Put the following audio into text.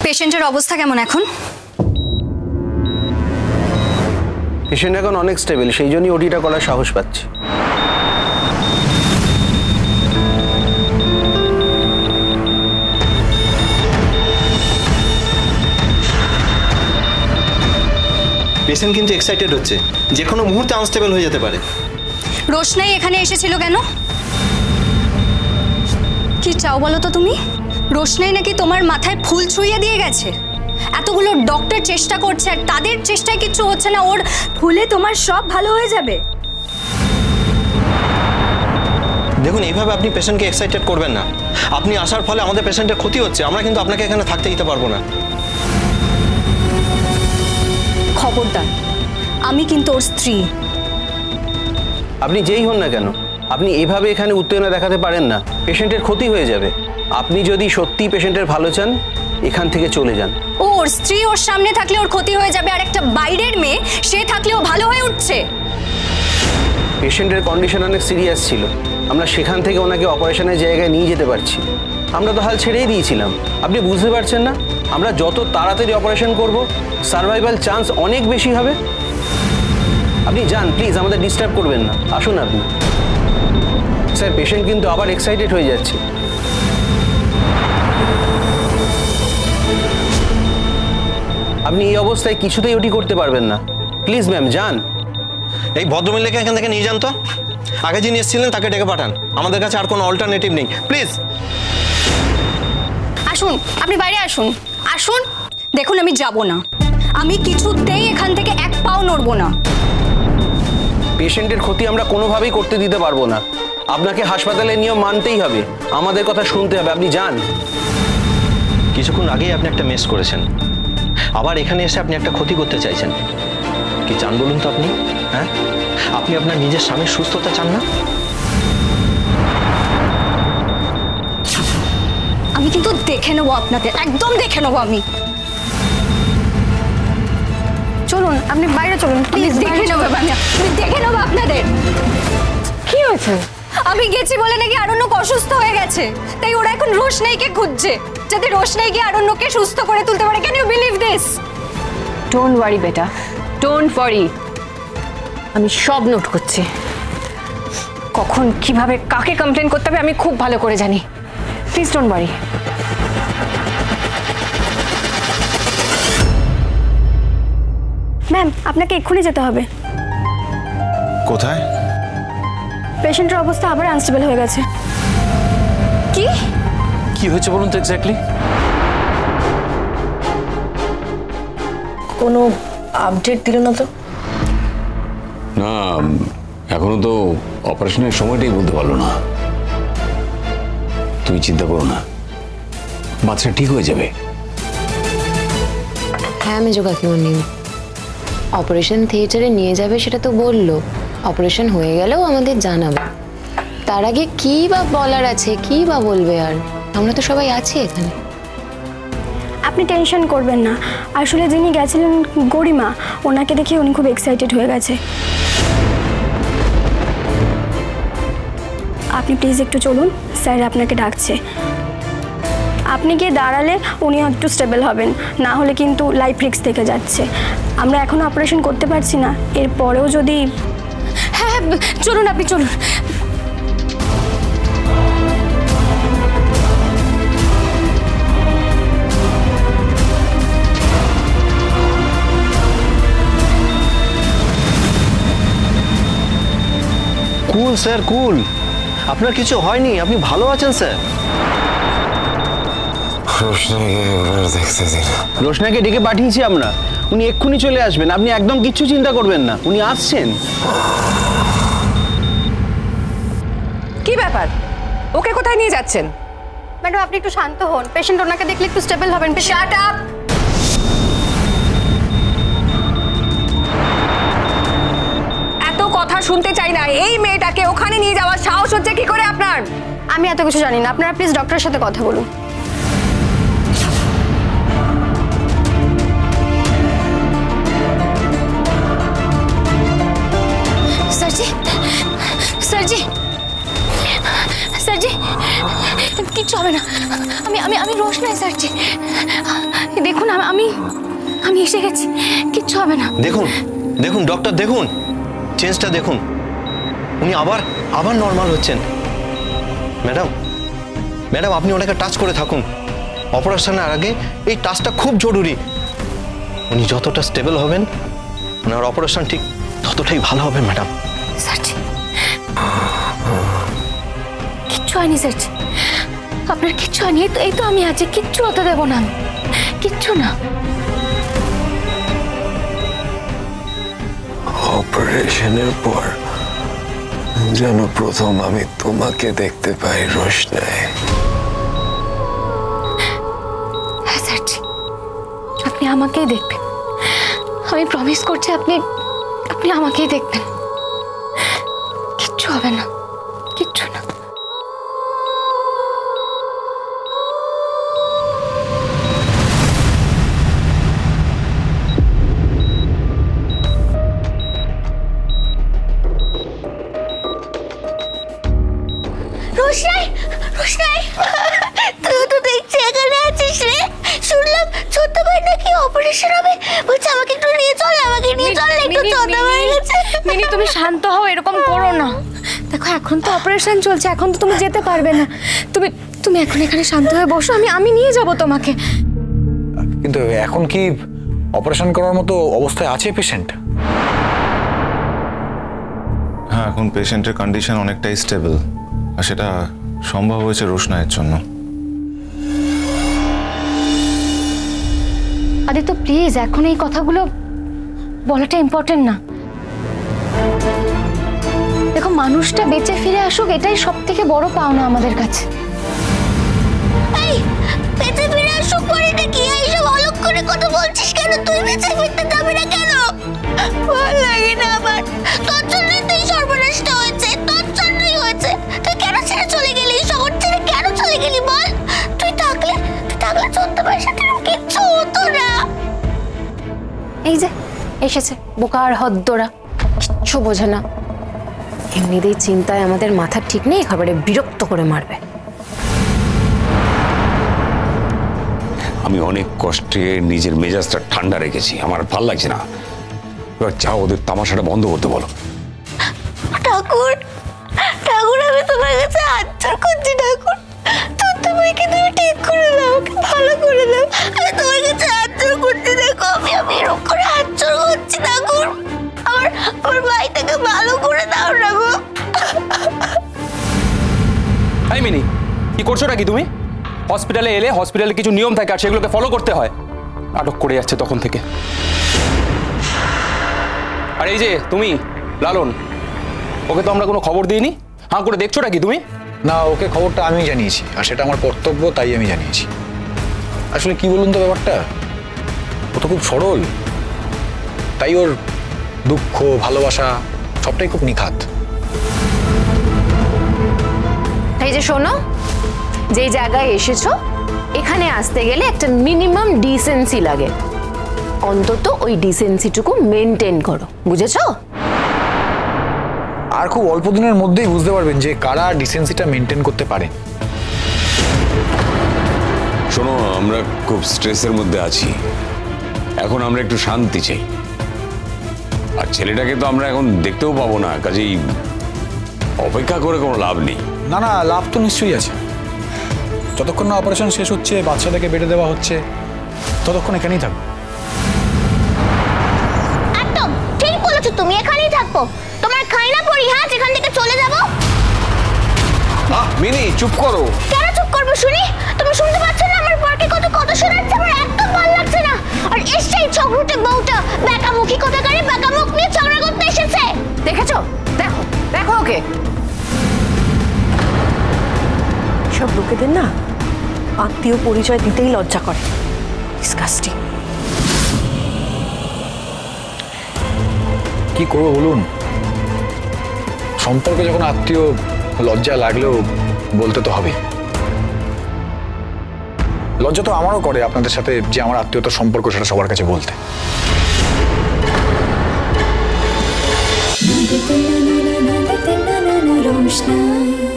পেশেন্টের অবস্থা কেমন এখন? পেশেন্ট এখন অনেক স্টেবল, সেই জন্যই ওটিটা করার সাহস পাচ্ছি। পেশেন্ট কিন্তু এক্সাইটেড হচ্ছে, যে কোনো মুহূর্তে আনস্টেবল হয়ে যেতে পারে। রোশনাই এখানে এসেছিল কেন? কি চাও বলো তো তুমি? রোশনাই নাকি তোমার মাথায় ফুল ছুঁয়ে দিয়ে গেছে? এতগুলো ডক্টর চেষ্টা করছে আর তাদের চেষ্টায় কিছু হচ্ছে না, ওর ফুলে তোমার সব ভালো হয়ে যাবে? দেখুন, এইভাবে আপনি পেশেন্টকে এক্সাইটেড করবেন না। আপনি আসার ফলে আমাদের পেশেন্টের ক্ষতি হচ্ছে, আমরা কিন্তু আপনাকে এখানে থাকতে দিতে পারবো না। খবরদার, আমি কিন্তু ওর স্ত্রী। আপনি যেই হন না কেন, আপনি এইভাবে এখানে উত্তেজনা দেখাতে পারেন না, পেশেন্টের ক্ষতি হয়ে যাবে। আপনি যদি সত্যি পেশেন্টের ভালো চান, এখান থেকে চলে যান। ওর স্ত্রী ওর সামনে থাকলে ওর ক্ষতি হয়ে যাবে, আর একটা বাইরের মেয়ে সে থাকলেও ভালো হয়ে উঠছে। পেশেন্টের কন্ডিশন অনেক সিরিয়াস ছিল, আমরা সেখান থেকে ওনাকে অপারেশনের জায়গায় নিয়ে যেতে পারছি। আমরা তো হাল ছেড়েই দিয়েছিলাম। আপনি বুঝতে পারছেন না, আমরা যত তাড়াতাড়ি অপারেশন করব, সার্ভাইভাল চান্স অনেক বেশি হবে। আপনি যান প্লিজ, আমাদের ডিস্টার্ব করবেন না, আসুন আপনি। স্যার, পেশেন্ট কিন্তু আবার এক্সাইটেড হয়ে যাচ্ছে। আপনি এই অবস্থায় কিছুতেই ওটি করতে পারবেন না। প্লিজ ম্যাম, যান। এই ভদ্রমহিলাকে এখান থেকে নিয়ে যান তো। আগে যিনি এসেছিলেন তাকে ডেকে পাঠান, আমাদের কাছে আর কোনো অল্টারনেটিভ নেই, প্লিজ। আসুন, আপনি বাইরে আসুন। আসুন। দেখুন, আমি যাব না, আমি কিছুতেই এখান থেকে এক পাও নড়বো না। পেশেন্টের ক্ষতি আমরা কোনোভাবেই করতে দিতে পারবো না। আপনাকে হাসপাতালের নিয়ম মানতেই হবে, আমাদের কথা শুনতে হবে। আপনি যান। কিছুক্ষণ আগেই আপনি একটা মিস করেছেন, আবার এখানে এসে আপনি একটা ক্ষতি করতে চাইছেন। কি চান বলুন তো আপনি? হ্যাঁ, আপনি আপনার নিজের স্বামীর সুস্থতা চান না? আমি কিন্তু দেখে নেবো আপনাদের, একদম দেখে নেবো আমি। চলুন, আপনি বাইরে চলুন প্লিজ। দেখে নেবো আমি, দেখে নেবো আপনাদের। কি হয়েছে? আমি গেছি বলে নাকি আরণ্যক অসুস্থ হয়ে গেছে, তাই ওরা এখন রোশনাইকে খুঁজছে, যাতে রোশনাই গিয়ে আরণ্যককে সুস্থ করে তুলতে পারে। Can you believe this? Don't worry বেটা, ডোন্ট ওয়ারি। আমি সব নোট করছি, কখন কিভাবে কাকে কমপ্লেন করতে হবে আমি খুব ভালো করে জানি। Please don't worry. ম্যাম, আপনাকে এক্ষুনি যেতে হবে। কোথায়? পেশেন্টের অবস্থা আবার আনস্টেবল হয়ে গেছে। কি কি হয়েছে বলুন তো এক্স্যাক্টলি? কোনো আপডেট দিল না তো? না, এখনো তো অপারেশনের সময়টাই বলতে পারলো না। তুমি চিন্তা করো না, বাচ্চা ঠিক হয়ে যাবে। হ্যাঁ মেজো কাকিমণি, অপারেশন থিয়েটারে নিয়ে যাবে সেটা তো বললো। অপারেশন হয়ে গেলেও আমাদের জানাবে। তার আগে কি বা বলার আছে, কি বা বলবে? আর আমরা তো সবাই আছি এখানে। আপনি টেনশন করবেন না, আসলে যিনি গেছিলেন গরিমা, ওনাকে দেখে উনি খুব এক্সাইটেড হয়ে গেছে। আপনি প্লিজ একটু চলুন, স্যার আপনাকে ডাকছে। আপনি গিয়ে দাঁড়ালে উনি একটু স্টেবল হবেন, না হলে কিন্তু লাইফ রিস্ক থেকে যাচ্ছে। আমরা এখনো অপারেশন করতে পারছি না, এরপরেও যদি... হ্যাঁ হ্যাঁ, চলুন আপনি চলুন। কুল স্যার, কুল। আপনার কিছু হয়নি, আপনি ভালো আছেন স্যার। রোশনাকে ডেকে পাঠিয়েছি আমরা, উনি এক্ষুনি চলে আসবেন। আপনি একদম কিচ্ছু চিন্তা করবেন না, উনি আসছেন। কি ব্যাপার, ওকে কোথায় নিয়ে যাচ্ছেন? ম্যাডাম, আপনি একটু শান্ত হন, পেশেন্ট ওনাকে দেখলে একটু স্টেবল হবেন। Shut up. এত কথা শুনতে চাই না। এই মেয়েটাকে ওখানে নিয়ে যাওয়ার সাহস হচ্ছে কি করে আপনার? আমি এত কিছু জানি না, আপনারা প্লিজ ডক্টরের সাথে কথা বলুন। স্যারজি, স্যারজি, স্যারজি, কিচ্ছু হবে না। আমি আমি আমি রোশনাই সারছি। দেখুন আমি আমি এসে গেছি, কিচ্ছু হবে না। দেখুন দেখুন ডক্টর, দেখুন চেঞ্জটা দেখুন, উনি আবার আবার নর্মাল হচ্ছেন। ম্যাডাম ম্যাডাম আপনি ওনাকে টাচ করে থাকুন, অপারেশনের আগে এই টাচটা খুব জরুরি। উনি যতটা স্টেবল হবেন ওনার অপারেশন ঠিক ততটাই ভালো হবে ম্যাডাম। সারছি, কিচ্ছু হয়নি সারছি, আপনার কিচ্ছু হয়নি। এই তো আমি আছি, কিচ্ছু হতে দেবো না আমি, কিচ্ছু না। অপারেশনের পর যেন প্রথম আমি তোমাকে দেখতে পাই রোশনাই। হ্যাঁ সারছি, আপনি আমাকেই দেখবেন, আমি প্রমিস করছি আপনি আপনি আমাকেই দেখবেন, কিচ্ছু হবে না, কিচ্ছু না। রোশনাই, রোশনাই, তুই তো দেখছি এখানে আছিস রে। শুনলাম ছোট্ট ভাই নাকি অপারেশন হবে, বলছে আমাকে একটু নিয়ে চল, আমাকে নিয়ে চল, একটু ছোট ভাই গেছে। মিনি তুমি শান্ত হও, এরকম করো না। দেখো এখন তো অপারেশন চলছে, এখন তো তুমি যেতে পারবে না। তুমি তুমি এখন এখানে শান্ত হয়ে বসো, আমি আমি নিয়ে যাব তোমাকে। কিন্তু এখন কি অপারেশন করার মতো অবস্থায় আছে পেশেন্ট? হ্যাঁ, এখন পেশেন্টের কন্ডিশন অনেকটাই স্টেবল, আর সেটা সম্ভব হয়েছে রোশনাইয়ের জন্য। আদিত্য প্লিজ এখন এই কথাগুলো বলাটা ইম্পর্টেন্ট না। দেখো মানুষটা বেঁচে ফিরে আসুক, এটাই সব থেকে বড় পাওনা আমাদের কাছে। এই বেঁচে ফিরে আসুক পরেটা কি? এইসব অলক করে কথা বলছিস কেন? তুই বেঁচে ফিরতে যাবি না কেন? ভালো লাগে না আমার, তোর জন্যই তুই সর্বনাশটা হয়েছে, তোর জন্যই হয়েছে। তুই কেন ছেড়ে চলে গেলি? শহর ছেড়ে কেন চলে গেলি বল? তুই থাকলে চলতে পারিস, কিচ্ছু হতো না। এই যে এসেছে বোকার হদ্দরা, কিচ্ছু বোঝে না। এমনিতেই চিন্তায় আমাদের মাথা ঠিক নেই, খাবারে বিরক্ত করে মারবে। আমি অনেক কষ্টে নিজের মেজাজটা ঠান্ডা রেখেছি, আমার ভাল লাগছে না। এবার চাও ওদের তামাশাটা বন্ধ করতে বলো। ঠাকুর, ঠাকুর আমি তোমার কাছে হাত জোড় করছি ঠাকুর, তুমি ঠিক করে দাও, ভালো করে দাও। আমি তোমার কাছে হাত জোড় করছি, দেখো আমি এরকম করে হাত জোড় করছি ঠাকুর, আমার ভাইটাকে ভালো করে দাও না গো। এই মিনি, কি করছো নাকি তুমি? হসপিটালে এলে হসপিটালে কিছু নিয়ম থাকে আর সেগুলোকে ফলো করতে হয়। নাটক করে যাচ্ছে তখন থেকে। আর এই যে তুমি লালন, ওকে তো আমরা কোনো খবর দিইনি, হাঁ করে দেখছো নাকি তুমি? না, ওকে খবরটা আমি জানিয়েছি, আর সেটা আমার কর্তব্য, তাই আমি জানিয়েছি। আসলে কি বলুন তো ব্যাপারটা, ও তো খুব সরল, তাই ওর দুঃখ ভালোবাসা সবটাই খুব নিখাত। এই যে শোনো, যে জায়গায় এসেছো এখানে আসতে গেলে একটা মিনিমাম ডিসেন্সি লাগে, অন্তত ওই ডিসেন্সিটুকু মেনটেন করো, বুঝেছো? আর খুব অল্প দিনের মধ্যেই বুঝতে পারবেন যে কারা ডিসেন্সিটা মেনটেন করতে পারে। শোনো, আমরা খুব স্ট্রেসের মধ্যে আছি, এখন আমরা একটু শান্তি চাই। আর ছেলেটাকে তো আমরা এখন দেখতেও পাবো না, কাজেই অপেক্ষা করে কোনো লাভ নেই। না না, লাভ তো নিশ্চয়ই আছে। যতক্ষণ না অপারেশন শেষ হচ্ছে, বাচ্চাটাকে বেডে দেওয়া হচ্ছে, ততক্ষণ এখানেই থাকবো। একদম ঠিক বলেছো তুমি, এখানেই থাকবো। তোমার খাই না পড়ি, হ্যাঁ যেখান থেকে চলে যাবো। মিনি চুপ করো। কেন চুপ করবো শুনি? তুমি শুনতে পাচ্ছ না আমার বরকে কত কথা শোনাচ্ছে? আমার একদম ভালো লাগছে না। আর এসেই ঝগড়ুটে বউটা বেকামুখী কথাকারে বেকামুখ নিয়ে ঝগড়া করতে এসেছে। দেখেছো? দেখো দেখো ওকে। সব লোকেদের না আত্মীয় পরিচয় দিতেই লজ্জা করে। ডিসকাস্টিং। কি করবো বলুন, সম্পর্কে যখন আত্মীয়, লজ্জা লাগলেও বলতে তো হবে। লজ্জা তো আমারও করে আপনাদের সাথে যে আমার আত্মীয়তার সম্পর্ক সেটা সবার কাছে বলতে। রোশনাই।